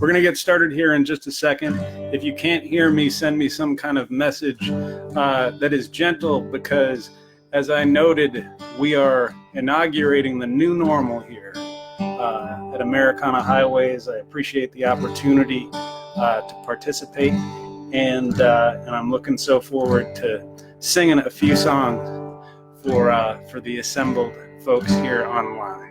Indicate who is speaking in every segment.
Speaker 1: We're going to get started here in just a second. If you can't hear me, send me some kind of message that is gentle, because as I noted, we are inaugurating the new normal here at Americana Highways. I appreciate the opportunity to participate, and I'm looking so forward to singing a few songs for the assembled folks here online.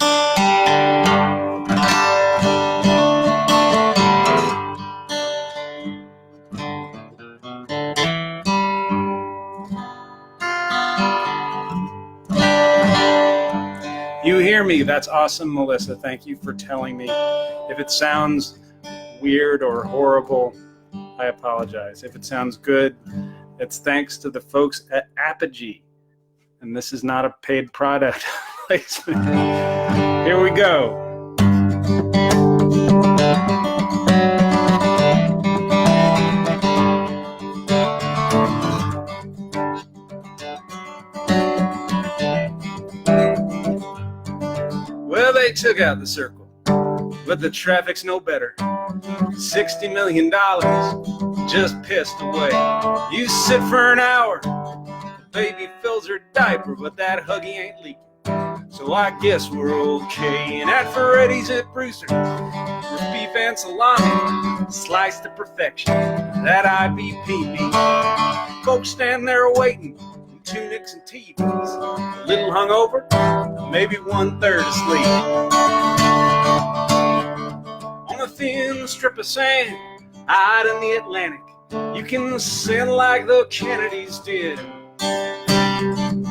Speaker 1: You hear me? That's awesome, Melissa. Thank you for telling me. If it sounds weird or horrible, I apologize. If it sounds good, it's thanks to the folks at Apogee. And this is not a paid product placement. Here we go. Well, they took out the circle, but the traffic's no better. $60 million just pissed away. You sit for an hour, the baby fills her diaper, but that Huggy ain't leaking. So I guess we're okay. And at Ferretti's at Brewster, with beef and salami, sliced to perfection. That IBPB, folks stand there waiting, in tunics and TVs, a little hungover, maybe 1/3 asleep. On a thin strip of sand out in the Atlantic, you can sin like the Kennedys did.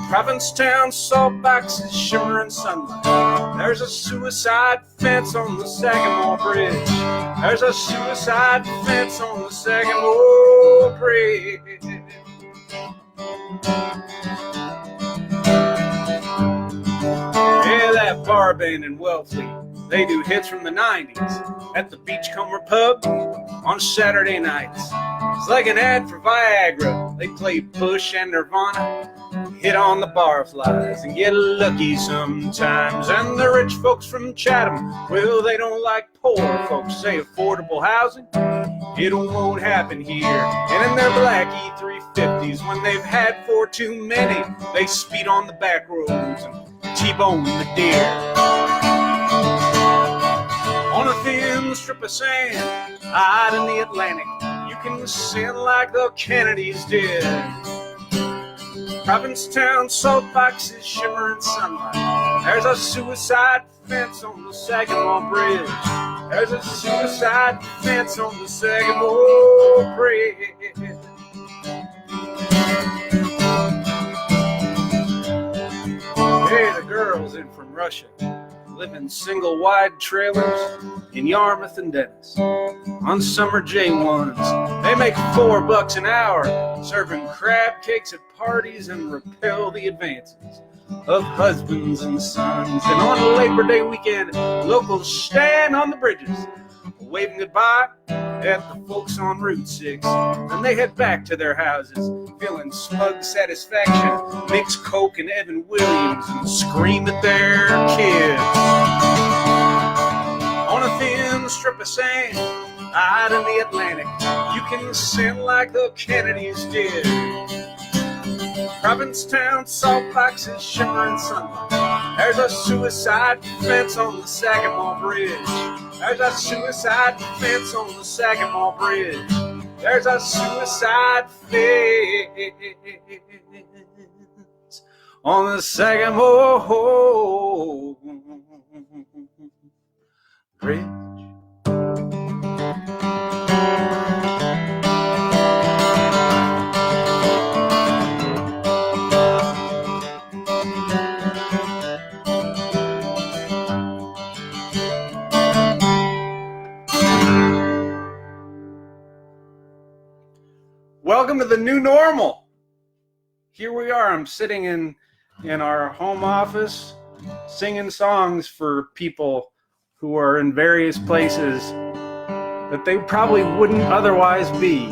Speaker 1: Provincetown salt boxes shimmer in sunlight. There's a suicide fence on the Sagamore Bridge. There's a suicide fence on the Sagamore Bridge. Yeah, that bar band in Wellfleet, they do hits from the 90s at the Beachcomber Pub on Saturday nights. It's like an ad for Viagra. They play Bush and Nirvana, hit on the barflies and get lucky sometimes. And the rich folks from Chatham, well, they don't like poor folks. Say affordable housing, it won't happen here. And in their black E350s, when they've had for too many, they speed on the back roads and T-bone the deer. On a thin strip of sand out in the Atlantic, you can sin like the Kennedys did. Provincetown salt boxes shimmer in sunlight. There's a suicide fence on the Sagamore Bridge. There's a suicide fence on the Sagamore Bridge. Hey, the girls in from Russia live in single wide trailers in Yarmouth and Dennis. On summer J1s, they make $4 an hour, serving crab cakes at parties and repel the advances of husbands and sons. And on Labor Day weekend, locals stand on the bridges, waving goodbye at the folks on Route 6. And they head back to their houses, feeling smug satisfaction, mix Coke and Evan Williams, and scream at their kids. On a thin strip of sand out in the Atlantic, you can sin like the Kennedys did. Provincetown salt boxes shimmer in sunlight. There's a suicide fence on the Sagamore Bridge. There's a suicide fence on the Sagamore Bridge. There's a suicide fence on the Sagamore Bridge. Welcome to the new normal. Here we are. I'm sitting in our home office singing songs for people who are in various places that they probably wouldn't otherwise be.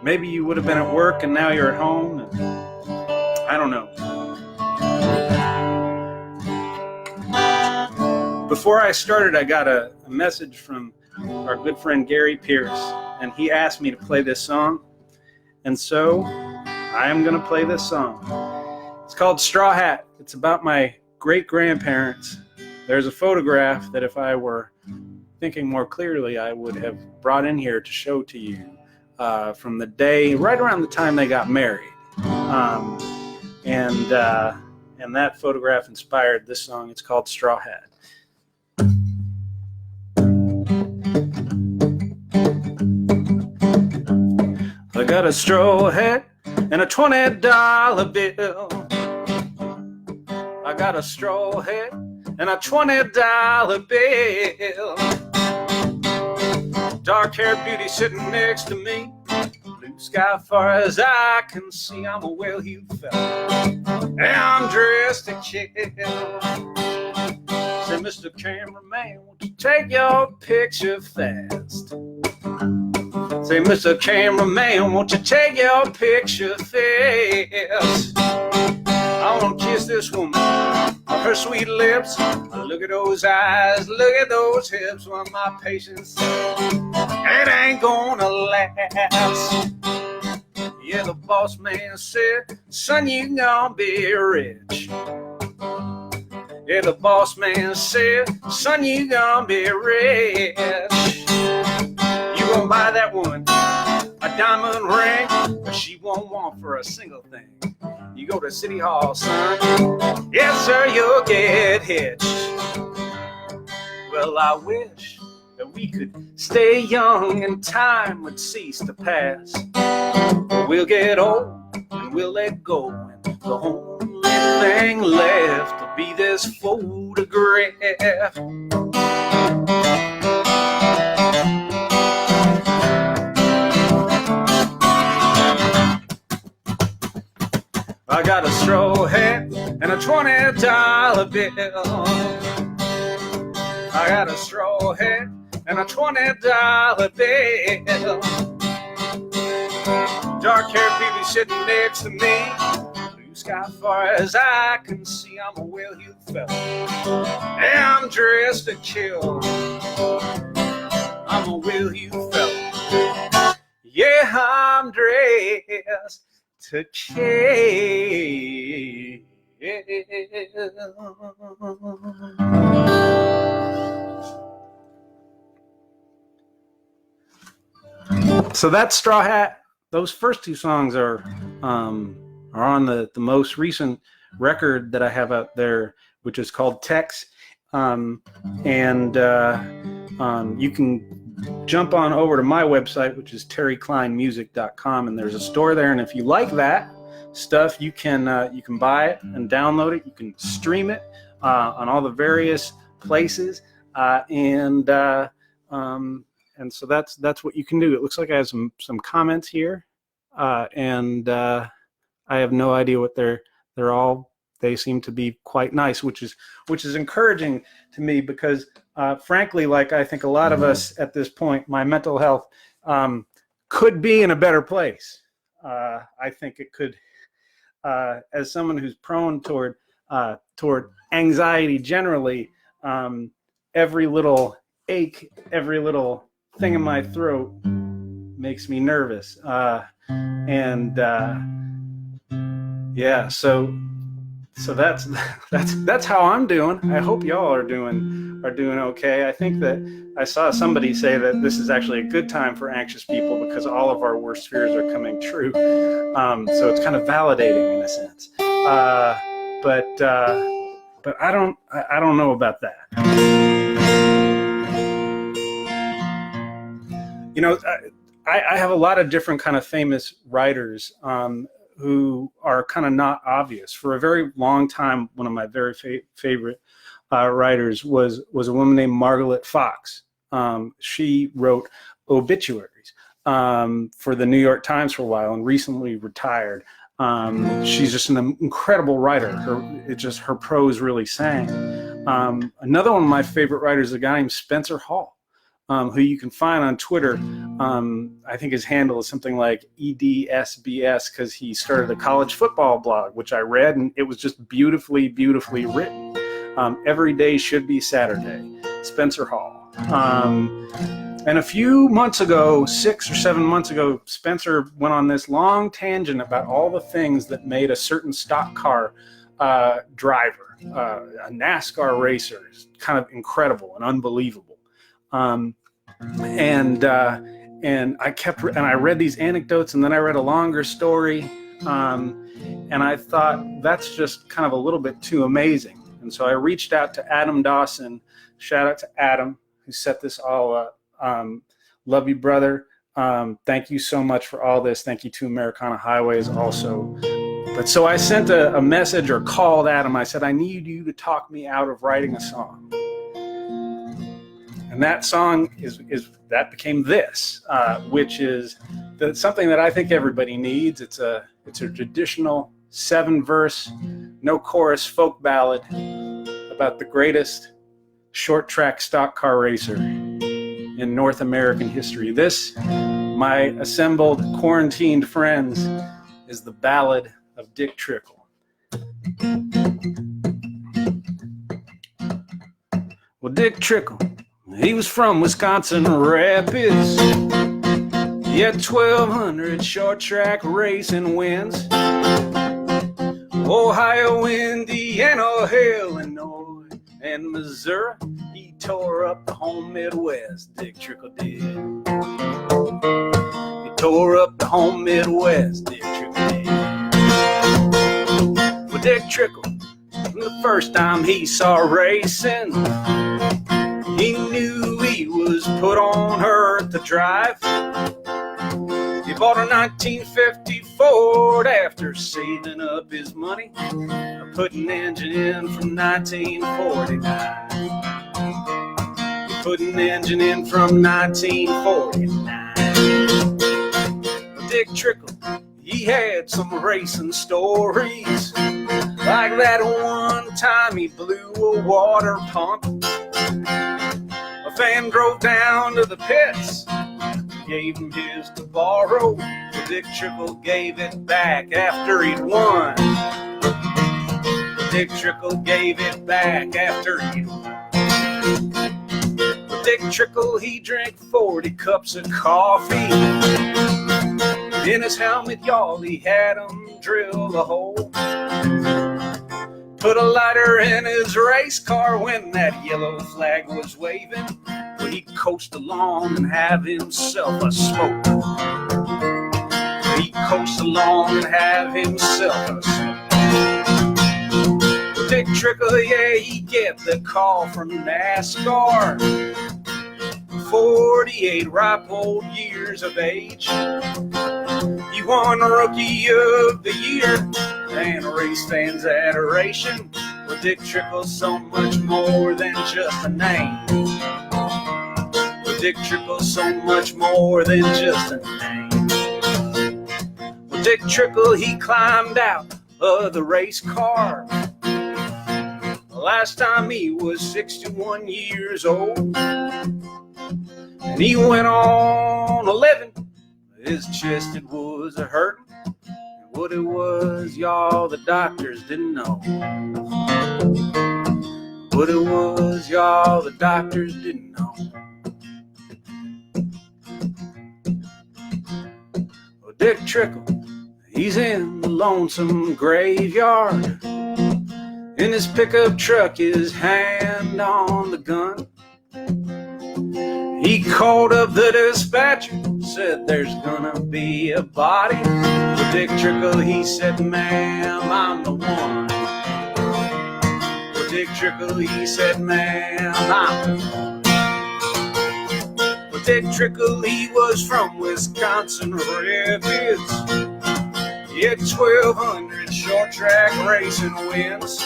Speaker 1: Maybe you would have been at work and now you're at home. And I don't know. Before I started, I got a message from our good friend Gary Pierce, and he asked me to play this song, and so I am going to play this song. It's called Straw Hat. It's about my great-grandparents. There's a photograph that if I were thinking more clearly, I would have brought in here to show to you from the day, right around the time they got married. And that photograph inspired this song. It's called Straw Hat. I got a straw hat and a $20 bill. I got a straw hat and a $20 bill. Dark-haired beauty sitting next to me. Blue sky far as I can see. I'm a well-heeled fella, and I'm dressed to kill. Say, Mr. Cameraman, won't you take your picture fast? Say, Mr. Cameraman, won't you take your picture fast? I want to kiss this woman on her sweet lips. Look at those eyes, look at those hips. Well, my patience, it ain't gonna last. Yeah, the boss man said, son, you gonna be rich. Yeah, the boss man said, son, you gonna be rich. You gonna buy that woman a diamond ring, but she won't want for a single thing. You go to City Hall, son, yes, sir, you'll get hitched. Well, I wish that we could stay young and time would cease to pass. But we'll get old and we'll let go, and the only thing left will be this photograph. I got a straw hat and a $20 bill. I got a straw hat and a $20 bill. Dark-haired baby sitting next to me. Blue sky far as I can see. I'm a well-heeled fella, and I'm dressed to kill. I'm a well-heeled fella, yeah, I'm dressed to kill. So that's Straw Hat. Those first two songs are on the most recent record that I have out there, which is called Tex. You can jump on over to my website, which is terrykleinmusic.com, and there's a store there. And if you like that stuff, you can buy it and download it. You can stream it on all the various places, and so that's what you can do. It looks like I have some comments here, and I have no idea what they're all. They seem to be quite nice, which is encouraging to me because, frankly, like I think a lot of us at this point, my mental health could be in a better place. I think it could, as someone who's prone toward anxiety generally, every little ache, every little thing in my throat makes me nervous, so that's how I'm doing. I hope y'all are doing okay. I think that I saw somebody say that this is actually a good time for anxious people because all of our worst fears are coming true. So it's kind of validating in a sense. But I don't know about that. You know, I have a lot of different kind of famous writers who are kind of not obvious. For a very long time, one of my very favorite writers was a woman named Margaret Fox. She wrote obituaries for the New York Times for a while and recently retired. She's just an incredible writer. Her prose really sang. Another one of my favorite writers is a guy named Spencer Hall, who you can find on Twitter. I think his handle is something like EDSBS because he started a college football blog, which I read, and it was just beautifully, beautifully written. Every day should be Saturday. Spencer Hall. And a few months ago, 6 or 7 months ago, Spencer went on this long tangent about all the things that made a certain stock car driver, a NASCAR racer, is kind of incredible and unbelievable. And I read these anecdotes, and then I read a longer story, and I thought that's just kind of a little bit too amazing. And so I reached out to Adam Dawson. Shout out to Adam, who set this all up. Love you, brother. Thank you so much for all this. Thank you to Americana Highways also. But so I sent a message or called Adam. I said, I need you to talk me out of writing a song. And that song that became this, which is something that I think everybody needs. It's a traditional 7-verse, no chorus folk ballad about the greatest short track stock car racer in North American history. This, my assembled quarantined friends, is the Ballad of Dick Trickle. Well, Dick Trickle, he was from Wisconsin Rapids. He had 1,200 short track racing wins. Ohio, Indiana, Illinois, and Missouri. He tore up the home Midwest, Dick Trickle did. He tore up the home Midwest, Dick Trickle did. Well, Dick Trickle, the first time he saw racing, he knew he was put on earth to drive. He bought a 1950 Ford after saving up his money, put an engine in from 1949. Put an engine in from 1949. Dick Trickle, he had some racing stories, like that one time he blew a water pump. A fan drove down to the pits, gave him his to borrow. Dick Trickle gave it back after he'd won. Dick Trickle gave it back after he'd won. Dick Trickle, he drank 40 cups of coffee. In his helmet, y'all, he had him drill a hole. Put a lighter in his race car when that yellow flag was waving. Well, he'd coast along and have himself a smoke. He'd coast along and have himself a smoke. Well, Dick Trickle, yeah, he'd get the call from NASCAR. 48 ripe old years of age. He won Rookie of the Year and race fans' adoration. Well, Dick Trickle's so much more than just a name. Well, Dick Trickle's so much more than just a name. Well, Dick Trickle, he climbed out of the race car. Last time he was 61 years old. And he went on 11. His chest, it was a hurting. And what it was, y'all, the doctors didn't know. What it was, y'all, the doctors didn't know. Well, Dick Trickle, he's in the lonesome graveyard. In his pickup truck, his hand on the gun. He called up the dispatcher, said there's gonna be a body. Well, Dick Trickle, he said, ma'am, I'm the one. Well, Dick Trickle, he said, ma'am, I'm the one. Well, Dick Trickle, he was from Wisconsin Rapids. He had 1,200 short track racing wins.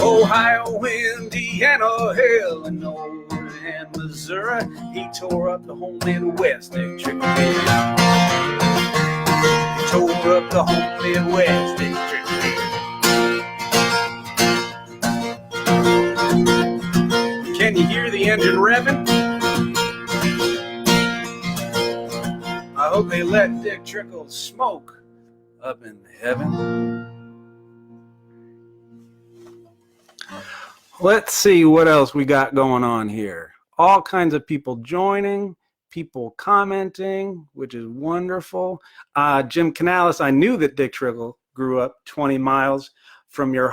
Speaker 1: Ohio, Indiana, Illinois, and Missouri. He tore up the whole Midwest, Dick Trickle did. He tore up the whole Midwest, Dick Trickle did. Can you hear the engine revving? I hope they let Dick Trickle smoke up in heaven. Let's see what else we got going on here. All kinds of people joining, people commenting, which is wonderful. Jim Canales, I knew that Dick Trickle grew up 20 miles from your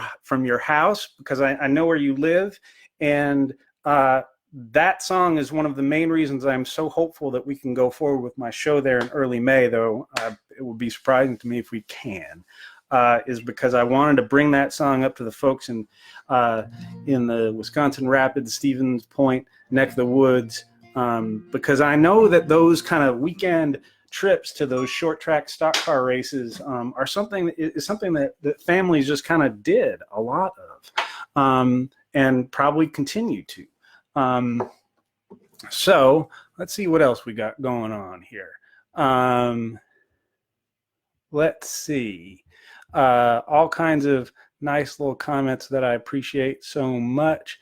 Speaker 1: house because I know where you live, and that song is one of the main reasons I'm so hopeful that we can go forward with my show there in early May, though it would be surprising to me if we can, is because I wanted to bring that song up to the folks in the Wisconsin Rapids, Stevens Point neck of the woods, because I know that those kind of weekend trips to those short track stock car races are something that families just kind of did a lot of, and probably continue to. So let's see what else we got going on here. Let's see. All kinds of nice little comments that I appreciate so much.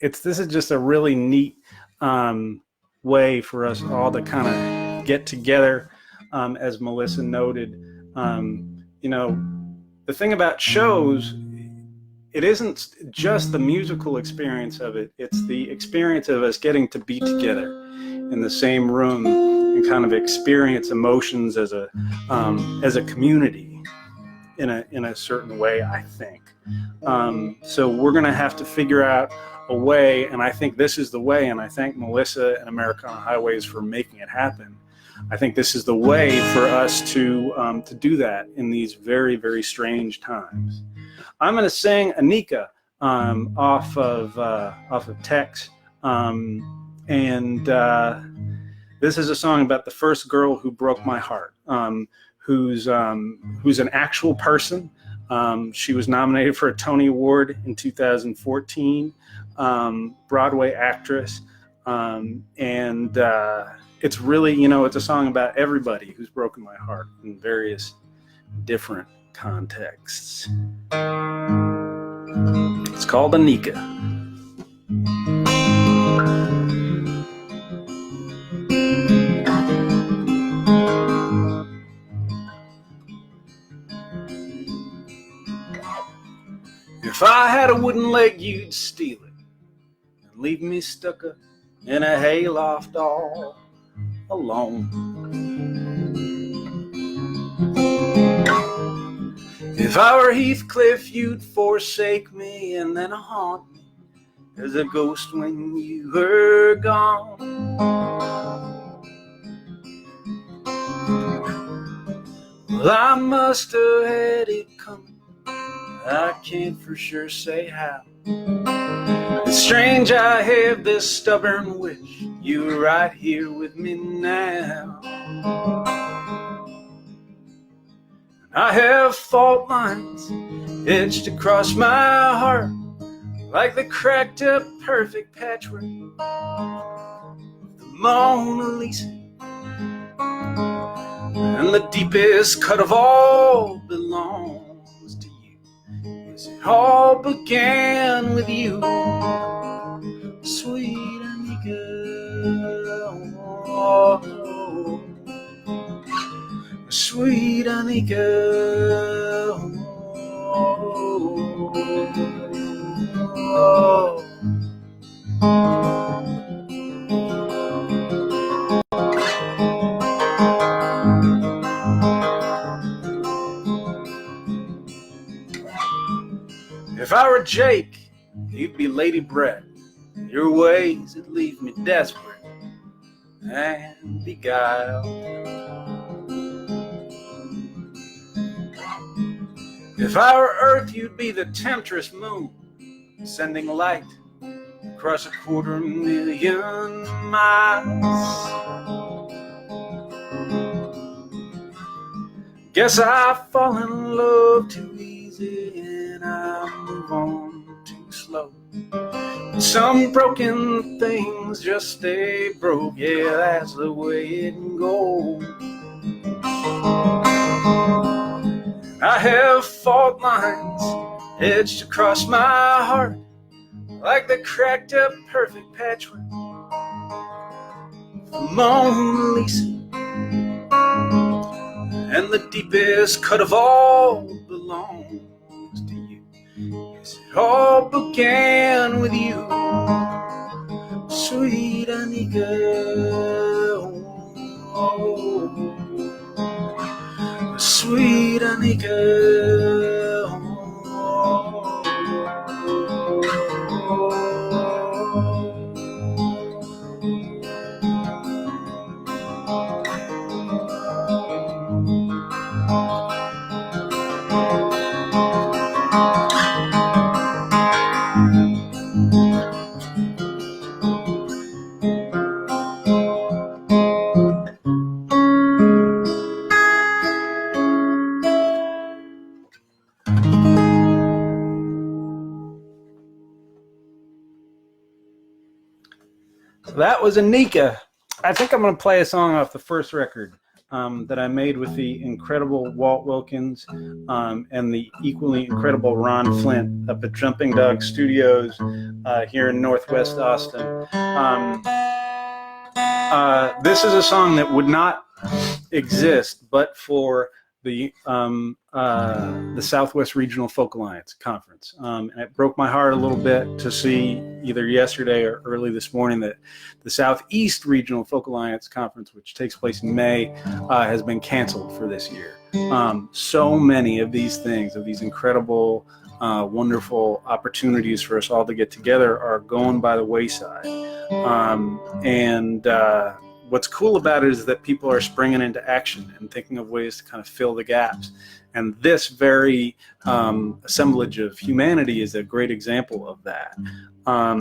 Speaker 1: This is just a really neat way for us all to kind of get together, as Melissa noted. The thing about shows, it isn't just the musical experience of it, it's the experience of us getting to be together in the same room and kind of experience emotions as a community in a certain way, I think. So we're going to have to figure out a way, and I think this is the way, and I thank Melissa and Americana Highways for making it happen. I think this is the way for us to do that in these very, very strange times. I'm going to sing Anika off of Tex, and this is a song about the first girl who broke my heart, who's an actual person. She was nominated for a Tony Award in 2014, Broadway actress, and it's really, it's a song about everybody who's broken my heart in various different contexts. It's called Anika. If I had a wooden leg, you'd steal it and leave me stuck up in a hayloft all alone. If I were Heathcliff, you'd forsake me and then haunt me as a ghost when you were gone. Well, I must have had it coming, I can't for sure say how. It's strange I have this stubborn wish you were right here with me now. I have fault lines etched across my heart like the cracked up perfect patchwork of the Mona Lisa. And the deepest cut of all belongs to you. Yes, it all began with you, sweet Anika. Oh, sweet Anika. Oh. If I were Jake, you'd be Lady Brett. Your ways would leave me desperate and beguiled. If I were Earth, you'd be the temptress moon, sending light across 250,000 miles. Guess I fall in love too easy and I move on too slow. Some broken things just stay broke, yeah, that's the way it goes. I have fault lines etched across my heart like the cracked up perfect patchwork of Mona Lisa. And the deepest cut of all belongs to you. Yes, It all began with you, sweet Anika. Oh, sweet Anika. So that was Anika. I think I'm going to play a song off the first record that I made with the incredible Walt Wilkins and the equally incredible Ron Flint up at Jumping Dog Studios here in Northwest Austin. This is a song that would not exist but for the Southwest Regional Folk Alliance Conference. And it broke my heart a little bit to see either yesterday or early this morning that the Southeast Regional Folk Alliance Conference, which takes place in May, has been canceled for this year. So many of these things, of these incredible, wonderful opportunities for us all to get together are going by the wayside. What's cool about it is that people are springing into action and thinking of ways to kind of fill the gaps. And this very assemblage of humanity is a great example of that. I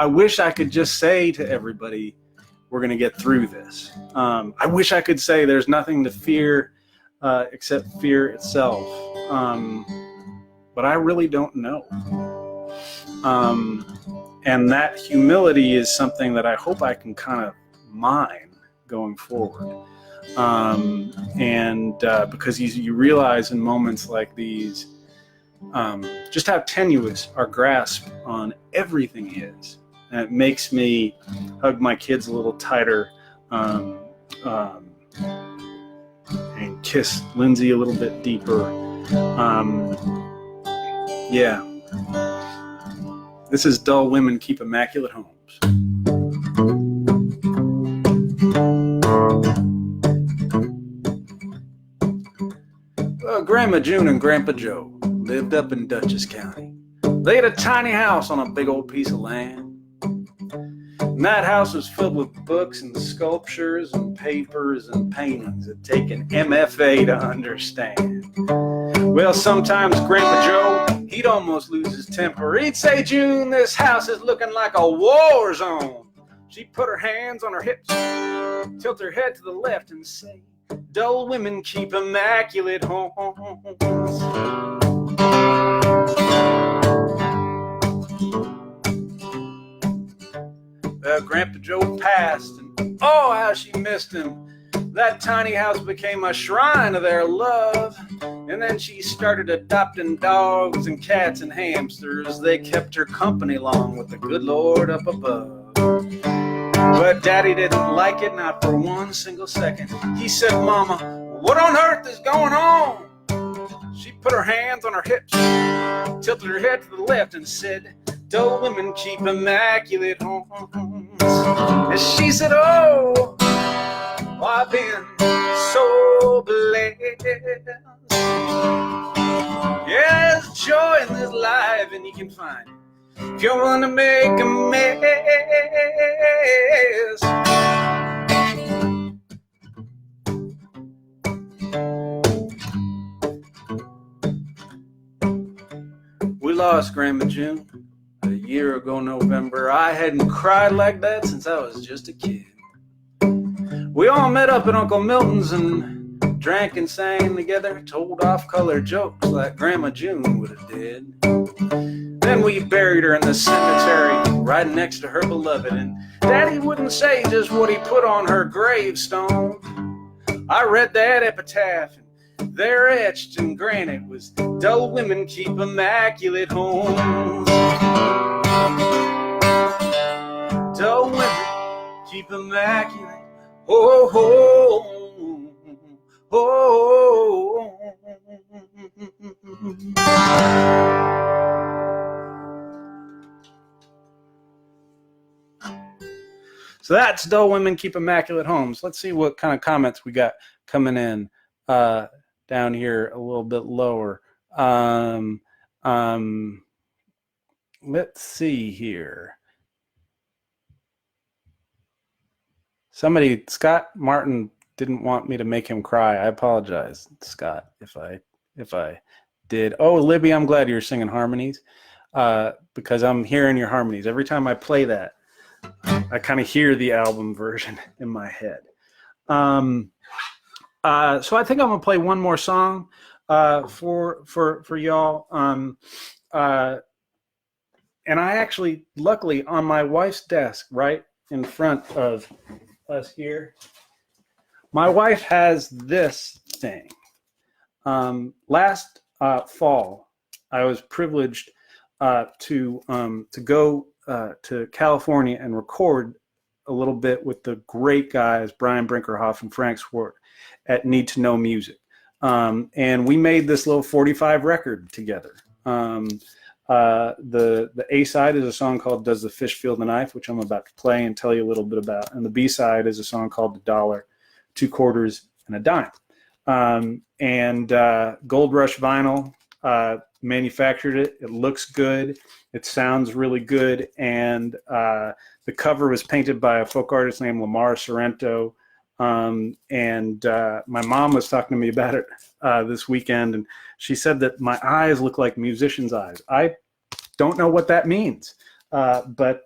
Speaker 1: wish I could just say to everybody, we're going to get through this. I wish I could say there's nothing to fear except fear itself. But I really don't know. And that humility is something that I hope I can kind of mine going forward. Because you realize in moments like these, just how tenuous our grasp on everything is. And it makes me hug my kids a little tighter and kiss Lindsay a little bit deeper. Yeah. This is Dull Women Keep Immaculate Homes. Well, Grandma June and Grandpa Joe lived up in Dutchess County. They had a tiny house on a big old piece of land. And that house was filled with books and sculptures and papers and paintings that take an MFA to understand. Well, sometimes Grandpa Joe, he'd almost lose his temper. He'd say, June, this house is looking like a war zone. She'd put her hands on her hips, tilt her head to the left and say, dull women keep immaculate homes. Grandpa Joe passed, and oh, how she missed him. That tiny house became a shrine of their love. And then she started adopting dogs and cats and hamsters. They kept her company along with the good Lord up above. But Daddy didn't like it, not for one single second. He said, Mama, what on earth is going on? She put her hands on her hips, tilted her head to the left and said, dull women keep immaculate homes. And she said, oh, I've been so blessed. Yeah, there's joy in this life, and you can find it if you want to make a mess. We lost Grandma June a year ago November. I hadn't cried like that since I was just a kid. We all met up at Uncle Milton's and drank and sang together, told off-color jokes like Grandma June would have did. Then we buried her in the cemetery right next to her beloved, and Daddy wouldn't say just what he put on her gravestone. I read that epitaph, and there etched in granite was, dull women keep immaculate homes. Dull women keep immaculate. Oh, oh, oh, oh. So that's Dull Women Keep Immaculate Homes. Let's see what kind of comments we got coming in down here a little bit lower. Let's see here. Somebody, Scott Martin, didn't want me to make him cry. I apologize, Scott, if I did. Oh, Libby, I'm glad you're singing harmonies because I'm hearing your harmonies. Every time I play that, I kind of hear the album version in my head. So I think I'm gonna play one more song for y'all. And I actually, luckily, on my wife's desk, right in front of us here, my wife has this thing. Last fall, I was privileged to go to California and record a little bit with the great guys Brian Brinkerhoff and Frank Swart at Need to Know Music, and we made this little 45 record together. The A side is a song called "Does the Fish Feel the Knife," which I'm about to play and tell you a little bit about, and the B side is a song called "The Dollar, Two Quarters, and a Dime." And Gold Rush Vinyl manufactured it. It looks good. It sounds really good. And the cover was painted by a folk artist named Lamar Sorrento. And my mom was talking to me about it this weekend, and she said that my eyes look like musicians' eyes. I don't know what that means, but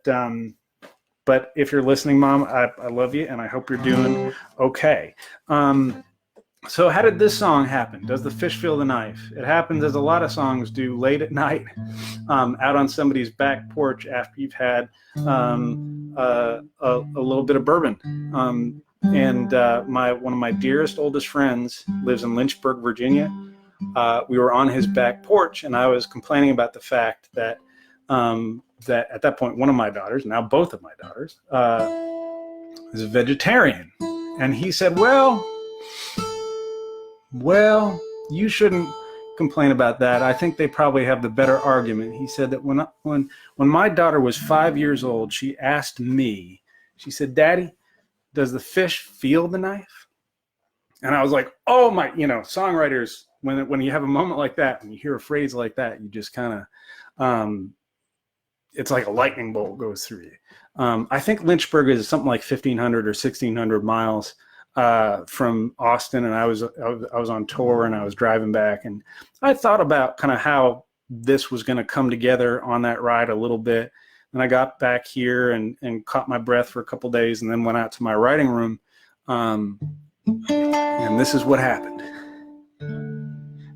Speaker 1: if you're listening, Mom, I love you, and I hope you're doing okay. So how did this song happen? Does the Fish Feel the Knife? It happens as a lot of songs do, late at night, out on somebody's back porch after you've had a little bit of bourbon. And one of my dearest, oldest friends lives in Lynchburg, Virginia. We were on his back porch, and I was complaining about the fact that that at that point, one of my daughters, now both of my daughters, is a vegetarian. And he said, well, you shouldn't complain about that. I think they probably have the better argument. He said that when my daughter was 5 years old, she asked me, she said, "Daddy, does the fish feel the knife?" And I was like, oh my, songwriters, when you have a moment like that, when you hear a phrase like that, you just kind of, it's like a lightning bolt goes through you. I think Lynchburg is something like 1,500 or 1,600 miles from Austin, and I was on tour and I was driving back, and I thought about kind of how this was going to come together on that ride a little bit. And I got back here and caught my breath for a couple days, and then went out to my writing room, and this is what happened.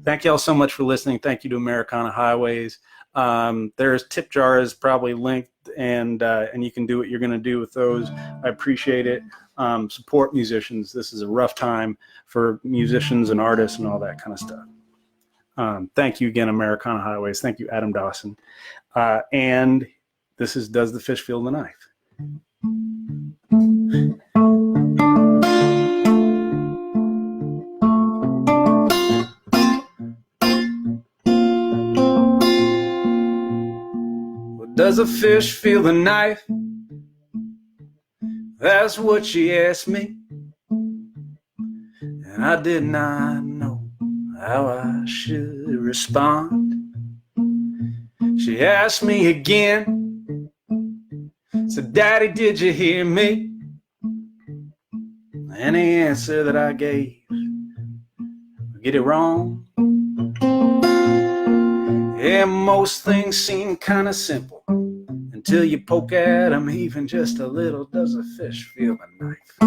Speaker 1: Thank you all so much for listening. Thank you to Americana Highways. There's tip jars probably linked, and you can do what you're going to do with those. I appreciate it. Support musicians. This is a rough time for musicians and artists and all that kind of stuff. Thank you again, Americana Highways. Thank you, Adam Dawson. And this is Does the Fish Feel the Knife? Well, does a fish feel the knife? That's what she asked me, and I did not know how I should respond. She asked me again, said, "Daddy, did you hear me?" And the answer that I gave, get it wrong. Yeah, most things seem kind of simple until you poke at them even just a little. Does a fish feel a knife?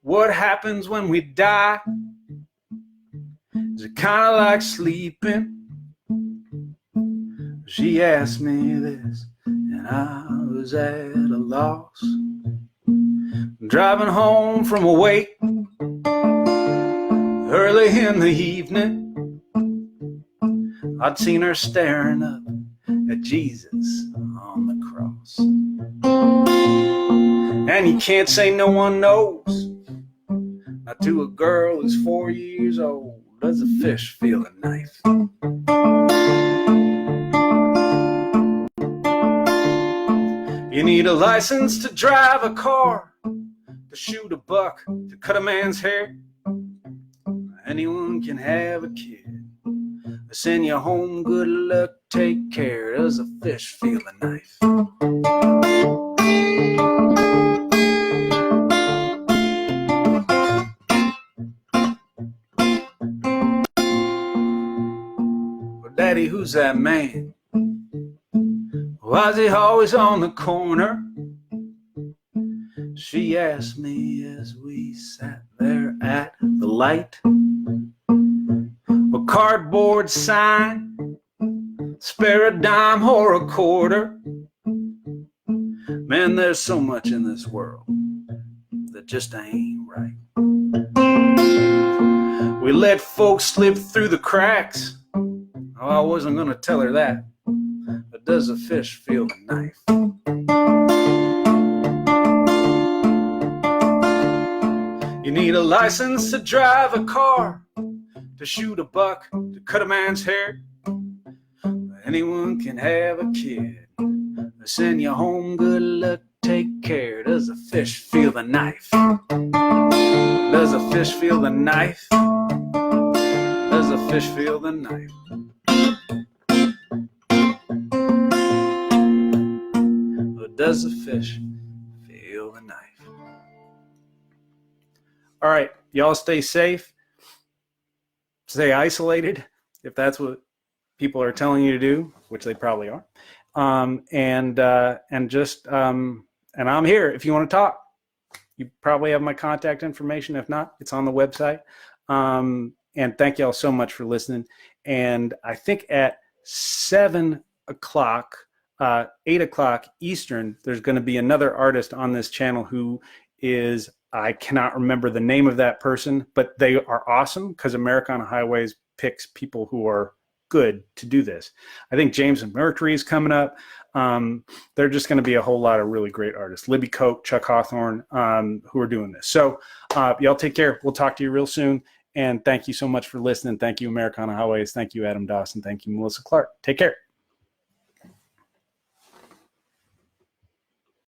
Speaker 1: What happens when we die? Is it kind of like sleeping? She asked me this, and I was at a loss. Driving home from a wake early in the evening, I'd seen her staring up at Jesus on the cross. And you can't say no one knows. Now To a girl who's 4 years old, does a fish feel a knife? You need a license to drive a car, to shoot a buck, to cut a man's hair. Anyone can have a kid. Send you home, good luck, take care. Does a fish feel a knife? Well, Daddy, who's that man? Why's he always on the corner? She asked me as we sat there at the light. A cardboard sign, spare a dime or a quarter. Man, there's so much in this world that just ain't right. We let folks slip through the cracks. Oh, I wasn't gonna tell her that. But does a fish feel the knife? You need a license to drive a car, to shoot a buck, to cut a man's hair. Anyone can have a kid. Send you home, good luck, take care. Does a fish feel the knife? Does a fish feel the knife? Does a fish feel the knife? Does a fish feel the knife? All right, y'all stay safe. Stay isolated, if that's what people are telling you to do, which they probably are. And I'm here if you want to talk. You probably have my contact information. If not, it's on the website. And thank y'all so much for listening. And I think at 7 o'clock, 8 o'clock Eastern, there's going to be another artist on this channel who is, I cannot remember the name of that person, but they are awesome because Americana Highways picks people who are good to do this. I think James and Mercury is coming up. They're just going to be a whole lot of really great artists. Libby Coke, Chuck Hawthorne, who are doing this. So y'all take care. We'll talk to you real soon. And thank you so much for listening. Thank you, Americana Highways. Thank you, Adam Dawson. Thank you, Melissa Clark. Take care.